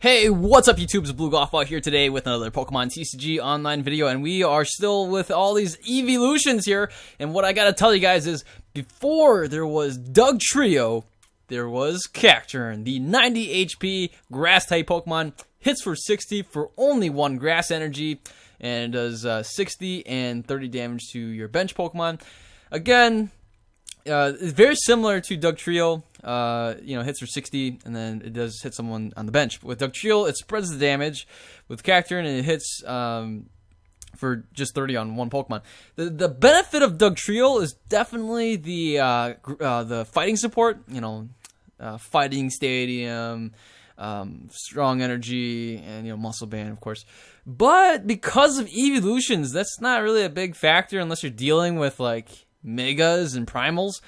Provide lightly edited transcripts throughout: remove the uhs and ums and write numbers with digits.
Hey, what's up YouTube? It's abluegolfball here today with another Pokemon TCG online video, and we are still with all these Eeveelutions here. And what I gotta tell you guys is, before there was Dugtrio, there was Cacturne, the 90 HP grass-type Pokemon, hits for 60 for only 1 grass energy, and does 60 and 30 damage to your bench Pokemon. Again, it's very similar to Dugtrio. Hits for 60, and then it does hit someone on the bench. With Dugtrio, it spreads the damage. With Cacturne, it hits for just 30 on 1 Pokemon. The benefit of Dugtrio is definitely the fighting support. Fighting Stadium, strong energy, and muscle band, of course. But because of Eeveelutions, that's not really a big factor unless you're dealing with like Megas and Primals.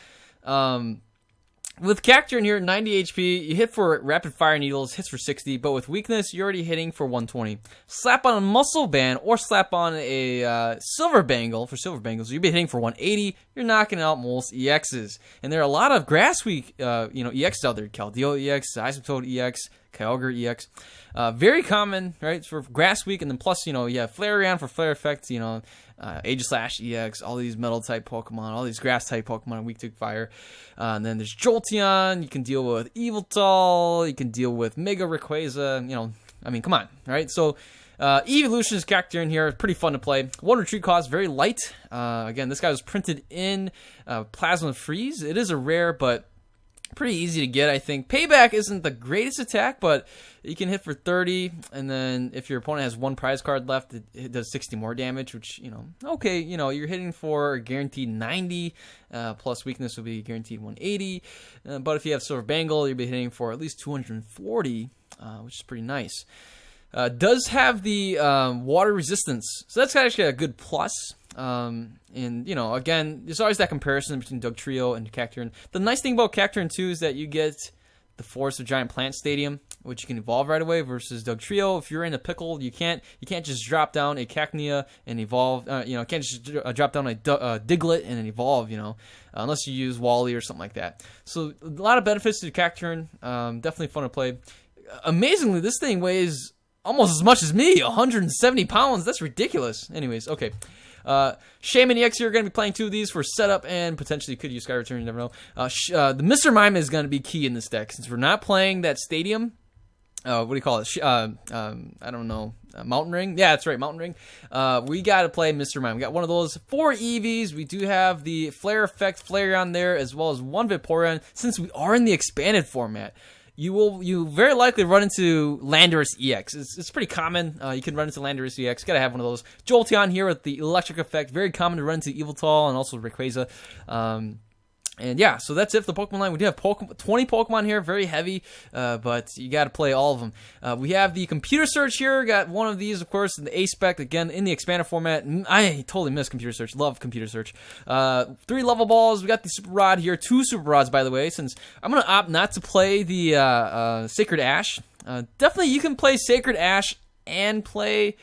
With Cacturne here, 90 HP, you hit for Rapid Fire Needles, hits for 60, but with Weakness, you're already hitting for 120. Slap on a Muscle Band, or slap on a Silver Bangle, for Silver Bangles, you'll be hitting for 180, you're knocking out most EXs. And there are a lot of Grass-weak, EXs out there, Keldeo EX, Isoptoad EX, Kyogre EX. Very common, right, for Grass-weak, and then plus, you have Flareon for Flare Effect, Aegislash EX, all these Metal-type Pokemon, all these Grass-type Pokemon weak to fire. And then there's Jolteon, you can deal with Yveltal, you can deal with Mega Rayquaza, come on, right? So, Eeveelutions Cacturne here, pretty fun to play. 1 retreat cost, very light. Again, this guy was printed in Plasma Freeze. It is a rare, but pretty easy to get, I think. Payback isn't the greatest attack, but you can hit for 30, and then if your opponent has 1 prize card left, it does 60 more damage, which, okay, you're hitting for a guaranteed 90, plus weakness will be guaranteed 180, but if you have Silver Bangle, you'll be hitting for at least 240, which is pretty nice. Does have the water resistance, so that's actually a good plus. Again, there's always that comparison between Dugtrio and Cacturne. The nice thing about Cacturne too is that you get the Forest of Giant Plant Stadium, which you can evolve right away, versus Dugtrio. If you're in a pickle, you can't just drop down a Cacnea and evolve. Can't just drop down a Diglett and then evolve. Unless you use Wally or something like that. So a lot of benefits to Cacturne. Definitely fun to play. Amazingly, this thing weighs almost as much as me, 170 pounds. That's ridiculous. Anyways, okay. Shaman EX here, going to be playing 2 of these for setup, and potentially could use Sky Return, you never know. The Mr. Mime is going to be key in this deck, since we're not playing that Stadium. What do you call it? I don't know. Mountain Ring? Yeah, that's right, Mountain Ring. We got to play Mr. Mime. We got one of those. 4 Eevees. We do have the Flare Effect Flareon there, as well as 1 Vaporeon, since we are in the expanded format. You very likely run into Landorus EX. It's pretty common. You can run into Landorus EX. Gotta have one of those. Jolteon here with the electric effect. Very common to run into Yveltal and also Rayquaza. And yeah, so that's it for the Pokemon line. We do have 20 Pokemon here, very heavy, but you got to play all of them. We have the Computer Search here. Got one of these, of course, in the A-Spec, again, in the expanded format. I totally miss Computer Search. Love Computer Search. 3 level balls. We got the Super Rod here. 2 Super Rods, by the way, since I'm going to opt not to play the Sacred Ash. Definitely, you can play Sacred Ash and play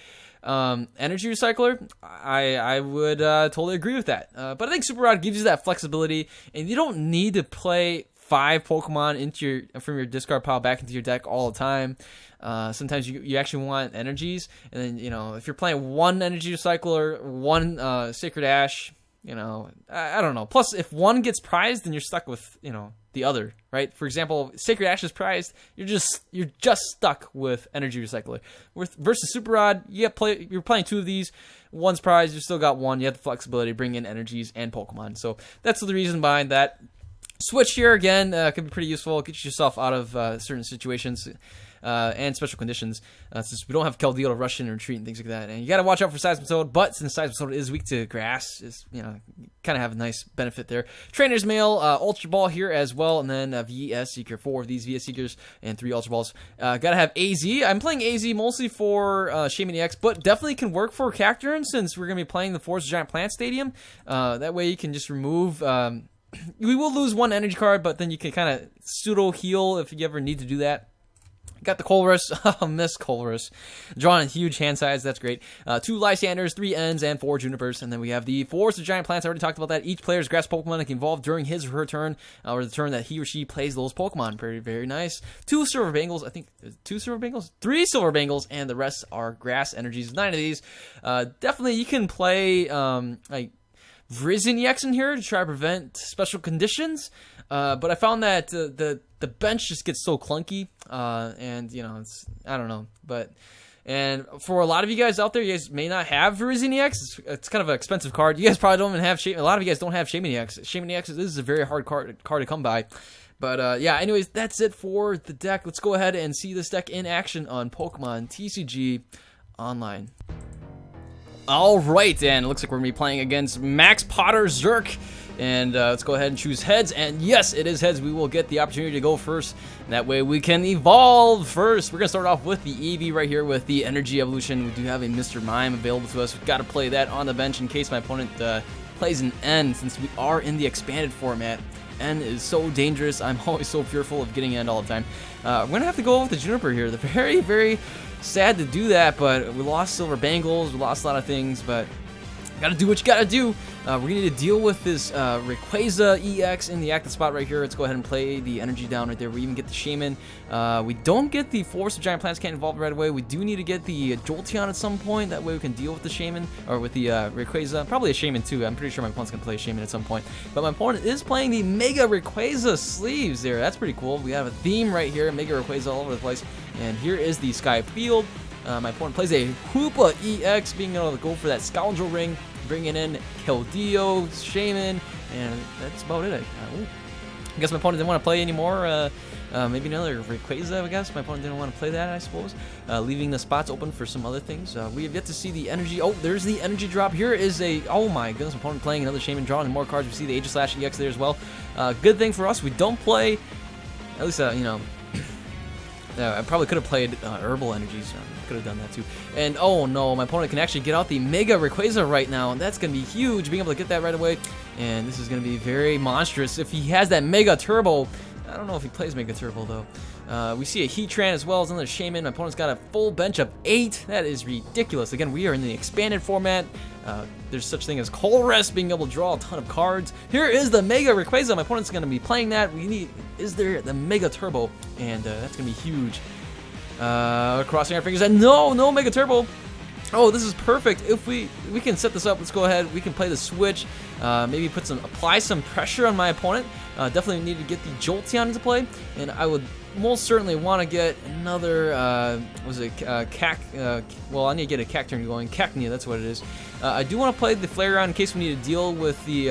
Energy Recycler. I would totally agree with that. But I think Super Rod gives you that flexibility, and you don't need to play 5 Pokemon from your discard pile back into your deck all the time. Sometimes you actually want energies, and then if you're playing 1 Energy Recycler, 1 Sacred Ash, I don't know. Plus, if 1 gets prized, then you're stuck with the other, right? For example, Sacred Ash is prized, you're just stuck with Energy Recycler. Versus Super Rod, you're playing 2 of these, 1's prized, you still got 1. You have the flexibility to bring in energies and Pokemon. So that's the reason behind that. Switch here again can be pretty useful. Get yourself out of certain situations and special conditions, since we don't have Keldeo to rush in and retreat and things like that. And you got to watch out for Seismitoad, but since Seismitoad is weak to grass, it's kind of have a nice benefit there. Trainer's Mail, Ultra Ball here as well, and then VS Seeker, 4 of these VS Seekers and 3 Ultra Balls. Got to have AZ. I'm playing AZ mostly for Shaman EX, but definitely can work for Cacturne, since we're going to be playing the Forest of Giant Plant Stadium. That way you can just remove. We will lose 1 energy card, but then you can kind of pseudo heal if you ever need to do that. Got the Colress. Miss Colress. Drawing huge hand size. That's great. 2 Lysanders, 3 Ends, and 4 Junipers. And then we have the Forest of Giant Plants. I already talked about that. Each player's grass Pokemon can evolve during his or her turn, or the turn that he or she plays those Pokemon. Very, very nice. 2 Silver Bangles. I think 2 Silver Bangles? 3 Silver Bangles, and the rest are grass energies. 9 of these. Definitely you can play like Virizion EX in here to try to prevent special conditions. But I found that the bench just gets so clunky, and you know, I don't know, and for a lot of you guys out there, you guys may not have Virizion EX. It's kind of an expensive card. You guys probably don't even have a lot of you guys don't have Shaman EX. Shaman EX is a very hard card to come by. But yeah, anyways, that's it for the deck. Let's go ahead and see this deck in action on Pokemon TCG Online. All right, and it looks like we're going to be playing against Max Potter Zerk. And let's go ahead and choose heads. And yes, it is heads. We will get the opportunity to go first. And that way we can evolve first. We're going to start off with the Eevee right here with the Energy Evolution. We do have a Mr. Mime available to us. We've got to play that on the bench in case my opponent plays an N, since we are in the expanded format. N is so dangerous. I'm always so fearful of getting N all the time. We're going to have to go with the Juniper here. They're very, very sad to do that, but we lost Silver Bangles. We lost a lot of things, but gotta do what you gotta do. We're gonna need to deal with this Rayquaza EX in the active spot right here. Let's go ahead and play the energy down right there. We even get the Shaman. We don't get the Force of Giant Plants, can't evolve right away. We do need to get the Jolteon at some point. That way we can deal with the Shaman, or with the Rayquaza. Probably a Shaman too. I'm pretty sure my opponent's gonna play a Shaman at some point. But my opponent is playing the Mega Rayquaza sleeves there. That's pretty cool. We have a theme right here, Mega Rayquaza all over the place. And here is the Sky Field. My opponent plays a Hoopa EX, being able to go for that Scoundrel Ring, bringing in Keldeo, Shaman, and that's about it. I guess my opponent didn't want to play anymore. Maybe another Rayquaza, I guess. My opponent didn't want to play that, I suppose. Leaving the spots open for some other things. We have yet to see the energy. Oh, there's the energy drop. Here is a, oh my goodness, my opponent playing another Shaman, drawing more cards. We see the Aegislash EX there as well. Good thing for us, we don't play, at least, you know, I probably could have played Herbal Energies. Could have done that too. And oh no, my opponent can actually get out the Mega Rayquaza right now, and that's going to be huge, being able to get that right away. And this is going to be very monstrous. If he has that Mega Turbo, I don't know if he plays Mega Turbo though. We see a Heatran as well as another Shaman. My opponent's got a full bench of 8. That is ridiculous. Again, we are in the expanded format. There's such thing as Colress, being able to draw a ton of cards. Here is the Mega Rayquaza. My opponent's going to be playing that. We need, is there the Mega Turbo? And that's going to be huge. Crossing our fingers, and no Mega Turbo. Oh, this is perfect. If we can set this up, let's go ahead. We can play the switch. Maybe apply some pressure on my opponent. Definitely need to get the Jolteon into play, and I would most certainly want to get another. Well, I need to get a Cacturne going. Cacturne, that's what it is. I do want to play the Flareon in case we need to deal with the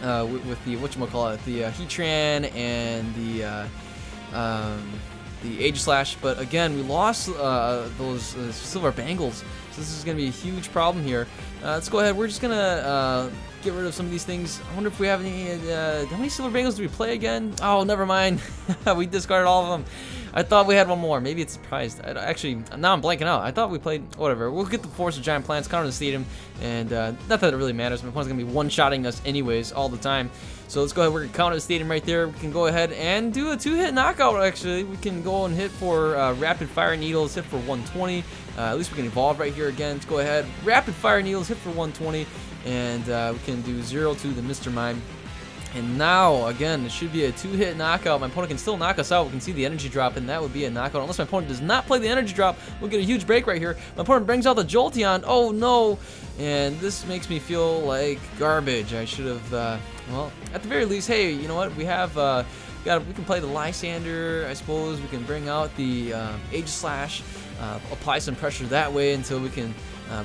whatchamacallit, the Heatran and the Aegislash, but again, we lost those Silver Bangles, so this is going to be a huge problem here. Let's go ahead. We're just going to get rid of some of these things. I wonder if we have any, how many Silver Bangles do we play again? Oh, never mind. We discarded all of them. I thought we had one more. Maybe it's surprised. Actually, now I'm blanking out. I thought we played, whatever. We'll get the Force of Giant Plants, counter the Stadium, and not that it really matters. My opponent's going to be one-shotting us anyways all the time. So let's go ahead. We're going to counter the Stadium right there. We can go ahead and do a 2-hit knockout, actually. We can go and hit for Rapid Fire Needles, hit for 120. At least we can evolve right here again. Let's go ahead. Rapid Fire Needles, hit for 120. And we can do 0 to the Mr. Mime. And now, again, it should be a 2-hit knockout. My opponent can still knock us out. We can see the energy drop, and that would be a knockout. Unless my opponent does not play the energy drop, we'll get a huge break right here. My opponent brings out the Jolteon. Oh, no. And this makes me feel like garbage. I should have, well, at the very least, hey, you know what? We have, we can play the Lysander, I suppose. We can bring out the Aegislash, apply some pressure that way until we can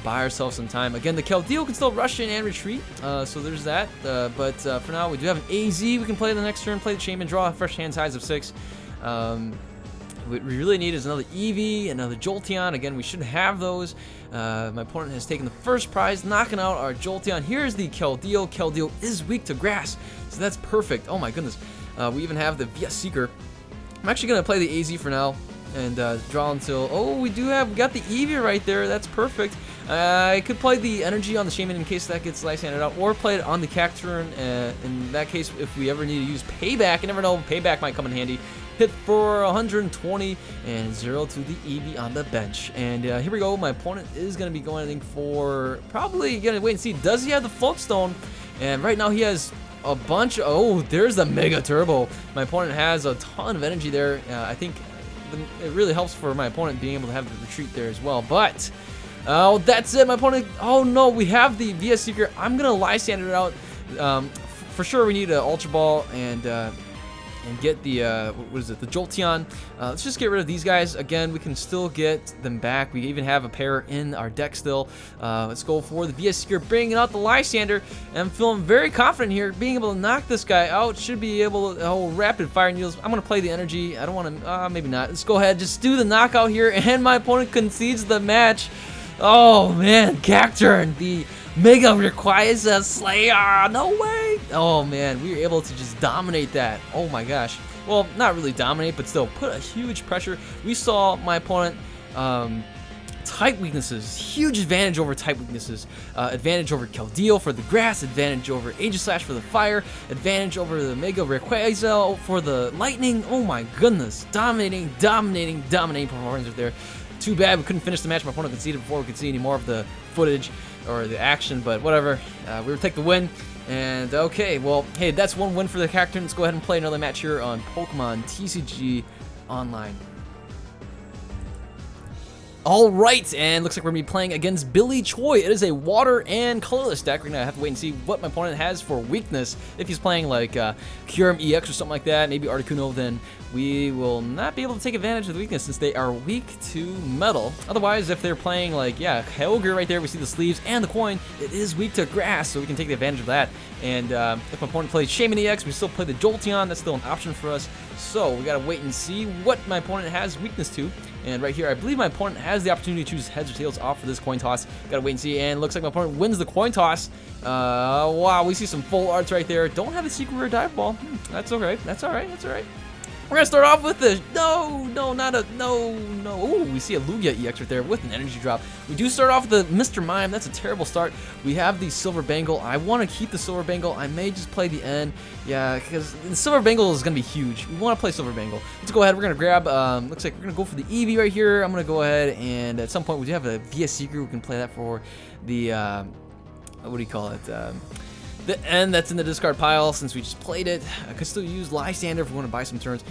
buy ourselves some time. Again, the Keldeo can still rush in and retreat, so there's that. But for now, we do have an AZ. We can play the next turn, play the Shaman, draw a fresh hand size of 6. What we really need is another Eevee, another Jolteon. Again, we should have those. My opponent has taken the first prize, knocking out our Jolteon. Here's the Keldeo. Keldeo is weak to grass, so that's perfect. Oh my goodness. We even have the VS Seeker. I'm actually going to play the AZ for now and draw until, oh, we got the Eevee right there. That's perfect. I could play the energy on the Shaman in case that gets Lysander out, or play it on the Cacturne. In that case, if we ever need to use Payback, you never know, Payback might come in handy. hit for 120 and 0 to the Eevee on the bench. And here we go. My opponent is going to be going, I think, for probably going to wait and see. Does he have the Float Stone? And right now he has a bunch. Oh, there's the Mega Turbo. My opponent has a ton of energy there. I think it really helps for my opponent being able to have the retreat there as well. But oh, that's it. My opponent. Oh no, we have the VS Seeker. I'm gonna Lysander it out. For sure, we need an Ultra Ball and get the what is it? The Jolteon. Let's just get rid of these guys. Again, we can still get them back. We even have a pair in our deck still. Let's go for the VS Seeker, bringing out the Lysander. And I'm feeling very confident here, being able to knock this guy out. Should be able to. Oh, rapid fire needles. I'm gonna play the energy. I don't want to. Maybe not. Let's go ahead, just do the knockout here, and my opponent concedes the match. Oh man, Cacturne, the Mega Rayquaza Slayer. No way. Oh man, we were able to just dominate that. Oh my gosh. Well, not really dominate, but still put a huge pressure. We saw my opponent type weaknesses, huge advantage over type weaknesses, advantage over Keldeo for the grass, advantage over Aegislash for the fire, advantage over the Mega Rayquaza for the lightning. Oh my goodness, dominating performance right there. Too bad we couldn't finish the match. My opponent conceded before we could see any more of the footage or the action, but whatever. We would take the win. And okay, well, hey, that's one win for the Cacturne. Let's go ahead and play another match here on Pokemon TCG Online. All right, and looks like we're going to be playing against Billy Choi. It is a water and colorless deck. We're going to have to wait and see what my opponent has for weakness. If he's playing like Kyurem EX or something like that, maybe Articuno, then we will not be able to take advantage of the weakness since they are weak to metal. Otherwise, if they're playing like, yeah, Kyogre right there, we see the sleeves and the coin, it is weak to grass, so we can take advantage of that. And if my opponent plays Shaman EX, we still play the Jolteon. That's still an option for us. So we got to wait and see what my opponent has weakness to. And right here, I believe my opponent has the opportunity to choose heads or tails off for this coin toss. Got to wait and see. And looks like my opponent wins the coin toss. Wow, we see some full arts right there. Don't have a secret rare dive ball. That's okay. That's all right. That's all right. We're going to start off with the, no, not a, no. Ooh, we see a Lugia EX right there with an energy drop. We do start off with the Mr. Mime. That's a terrible start. We have the Silver Bangle. I want to keep the Silver Bangle. I may just play the N. Yeah, because the Silver Bangle is going to be huge. We want to play Silver Bangle. Let's go ahead. We're going to grab, looks like we're going to go for the Eevee right here. I'm going to go ahead and at some point we do have a VS Seeker. We can play that for the, what do you call it? The N that's in the discard pile since we just played it. I could still use Lysander if we want to buy some turns.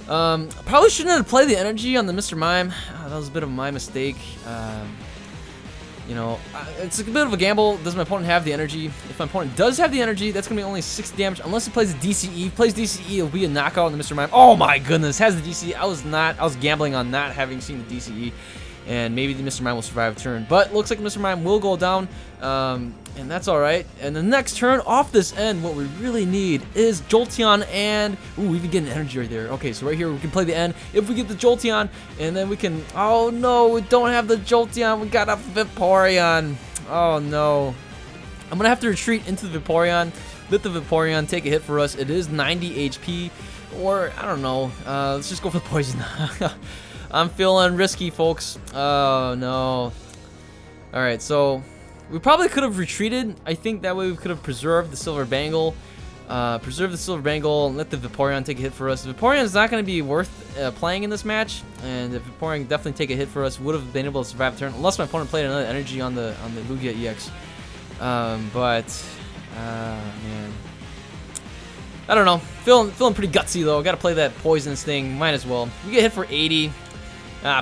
Probably shouldn't have played the energy on the Mr. Mime. That was a bit of my mistake. You know, it's a bit of a gamble. Does my opponent have the energy? If my opponent does have the energy, that's going to be only 60 damage. Unless he plays a DCE. Plays DCE, it'll be a knockout on the Mr. Mime. Oh my goodness, has the DCE. I was gambling on not having seen the DCE. And maybe the Mr. Mime will survive a turn. But looks like Mr. Mime will go down. And that's alright. And the next turn off this end, what we really need is Jolteon and... Ooh, we even get an energy right there. Okay, so right here we can play the end. If we get the Jolteon, and then we can... Oh no, we don't have the Jolteon. We got a Vaporeon. Oh no. I'm going to have to retreat into the Vaporeon. Let the Vaporeon take a hit for us. It is 90 HP. Or, I don't know. Let's just go for the poison. I'm feeling risky, folks. Oh, no. Alright, so we probably could have retreated. I think that way we could have preserved the Silver Bangle. Preserve the Silver Bangle and let the Vaporeon take a hit for us. The Vaporeon is not going to be worth playing in this match. And if Vaporeon definitely take a hit for us, would have been able to survive a turn. Unless my opponent played another energy on the Lugia EX. Man. I don't know. Feeling pretty gutsy, though. Got to play that Poisonous thing. Might as well. We get hit for 80.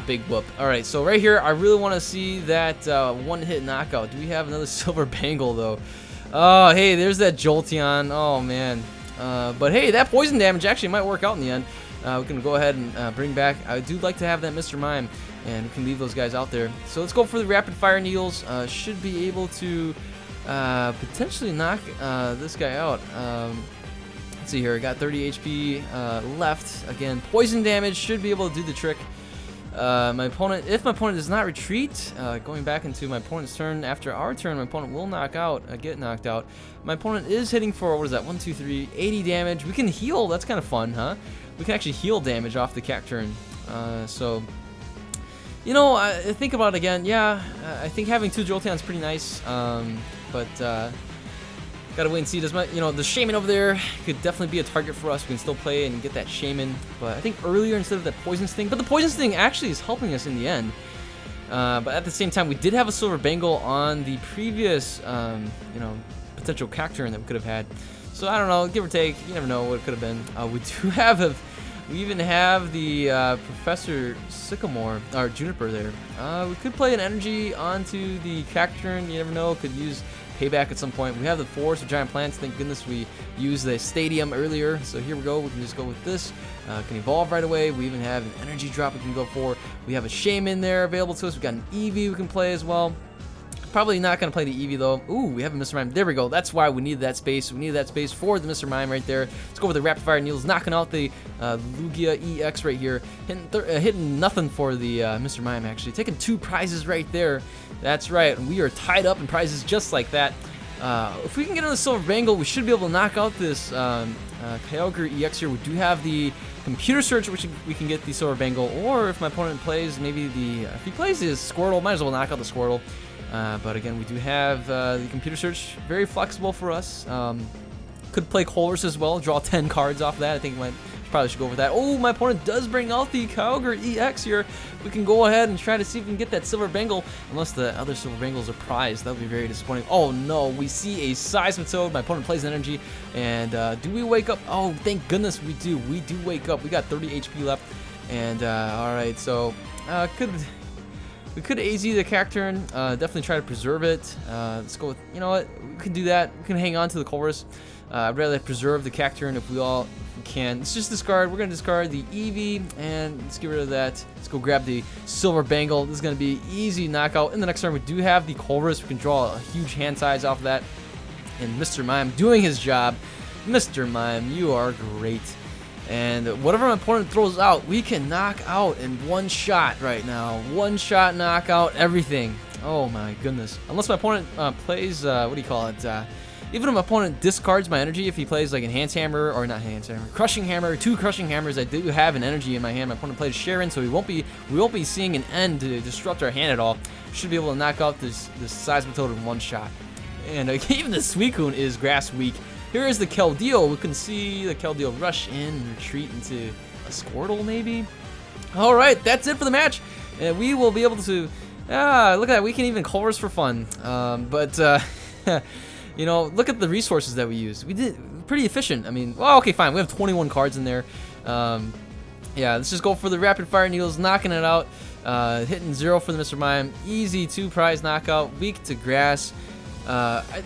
Big whoop. Alright, so right here, I really want to see that one-hit knockout. Do we have another Silver Bangle, though? Oh, hey, there's that Jolteon. Oh, man. But hey, that poison damage actually might work out in the end. We can go ahead and bring back... I do like to have that Mr. Mime, and we can leave those guys out there. So let's go for the Rapid Fire Needles. Should be able to potentially knock this guy out. Let's see here. I got 30 HP left. Again, poison damage should be able to do the trick. If my opponent does not retreat, going back into my opponent's turn after our turn, my opponent will get knocked out. My opponent is hitting for, what is that, 1, 2, 3, 80 damage. We can heal. That's kind of fun, huh? We can actually heal damage off the Cacturne. So, you know, I think about it again. Yeah, I think having 2 Jolteons is pretty nice. But gotta Gotta wait and see. Does my, the Shaman over there could definitely be a target for us. We can still play and get that Shaman. But I think earlier instead of that Poison Sting. But the Poison Sting actually is helping us in the end. But at the same time, we did have a Silver Bangle on the previous, potential Cacturne that we could have had. So I don't know, give or take, you never know what it could have been. We even have the Professor Sycamore, or Juniper there. We could play an energy onto the Cacturne, you never know, could use payback at some point. We have the Forest of Giant Plants, thank goodness we used the Stadium earlier. So here we go, we can just go with this. Can evolve right away. We even have an energy drop we can go for. We have a Shaman there available to us. We've got an Eevee we can play as well. Probably not going to play the Eevee though. Ooh, we have a Mr. Mime. There we go. That's why we needed that space. We needed that space for the Mr. Mime right there. Let's go with the Rapid Fire Needles, knocking out the Lugia EX right here. Hitting nothing for the Mr. Mime actually. Taking 2 prizes right there. That's right. We are tied up in prizes just like that. If we can get on the Silver Bangle, we should be able to knock out this Kyogre EX here. We do have the Computer Search, which we can get the Silver Bangle. Or if my opponent plays, maybe if he plays his Squirtle, might as well knock out the Squirtle. But again, we do have the Computer Search, very flexible for us. Could play Colress as well, draw 10 cards off that. I think probably should go with that. Oh, my opponent does bring out the Kyogre EX here. We can go ahead and try to see if we can get that Silver Bangle, unless the other Silver Bangles are prized. That would be very disappointing. Oh no, we see a Seismitoad. My opponent plays an energy, and do we wake up? Oh, thank goodness we do. We do wake up. We got 30 HP left, and all right, so we could AZ the Cacturne, definitely try to preserve it. Let's go with, you know what, we can do that. We can hang on to the Colress. I'd rather preserve the Cacturne if we can. Let's just discard. We're going to discard the Eevee, and let's get rid of that. Let's go grab the Silver Bangle. This is going to be easy knockout. In the next turn, we do have the Colress. We can draw a huge hand size off of that. And Mr. Mime doing his job. Mr. Mime, you are great. And whatever my opponent throws out, we can knock out in one shot right now. One shot knockout everything. Oh my goodness. Unless my opponent plays, what do you call it? Even if my opponent discards my energy, if he plays like Enhanced Hammer, or not Enhanced Hammer, Crushing Hammer, 2 Crushing Hammers, I do have an energy in my hand. My opponent plays Sharon, so we won't be seeing an end to disrupt our hand at all. We should be able to knock out this Seismitoad in one shot. And even the Suicune is grass weak. Here is the Keldeo. We can see the Keldeo rush in and retreat into a Squirtle, maybe. All right, that's it for the match. And we will be able to, look at that. We can even Colress for fun. You know, look at the resources that we used. We did pretty efficient. I mean, well, okay, fine. We have 21 cards in there. Yeah, let's just go for the Rapid Fire Needles, knocking it out. Hitting 0 for the Mr. Mime. Easy 2 prize knockout. Weak to grass.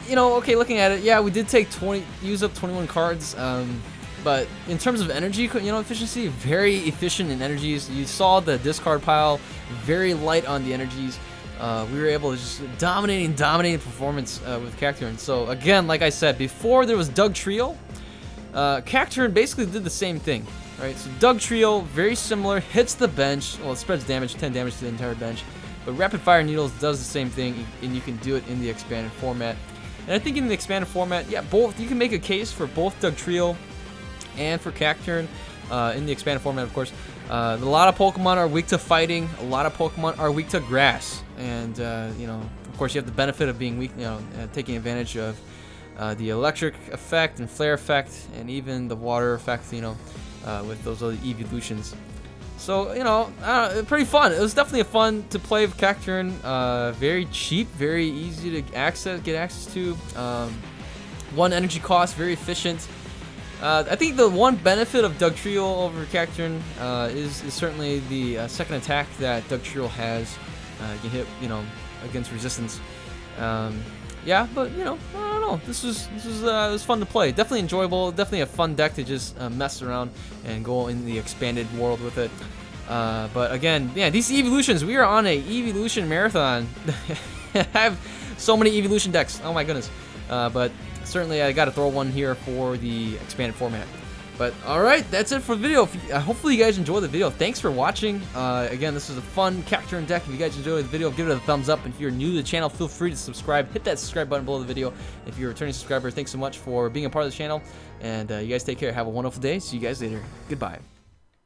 You know, okay, looking at it, yeah, we did use up 21 cards. But in terms of energy, you know, efficiency, very efficient in energies. You saw the discard pile, very light on the energies. We were able to just dominating performance with Cacturne. So again, like I said, before there was Dugtrio, Cacturne basically did the same thing, right? So Dugtrio, very similar, hits the bench. Well, it spreads damage, 10 damage to the entire bench. But Rapid Fire Needles does the same thing, and you can do it in the expanded format. And I think in the expanded format, yeah, both you can make a case for both Dugtrio and for Cacturne in the expanded format, of course. A lot of Pokemon are weak to fighting. A lot of Pokemon are weak to grass. And, you know, of course, you have the benefit of being weak, you know, taking advantage of the electric effect and flare effect and even the water effect, you know, with those other Eeveelutions. So, you know, pretty fun. It was definitely a fun to play with Cacturne. Very cheap, very easy to get access to. 1 energy cost, very efficient. I think the one benefit of Dugtrio over Cacturne is certainly the second attack that Dugtrio has. You can hit, you know, against resistance. Yeah, but you know, I don't know. This was fun to play. Definitely enjoyable. Definitely a fun deck to just mess around and go in the expanded world with it. But again, yeah, these Eeveelutions. We are on a Eeveelution marathon. I have so many Eeveelution decks. Oh my goodness. But certainly I got to throw one here for the expanded format. But alright, that's it for the video. Hopefully you guys enjoyed the video. Thanks for watching. Again, this is a fun Cacturne deck. If you guys enjoyed the video, give it a thumbs up. And if you're new to the channel, feel free to subscribe. Hit that subscribe button below the video. If you're a returning subscriber, thanks so much for being a part of the channel. And you guys take care. Have a wonderful day. See you guys later. Goodbye.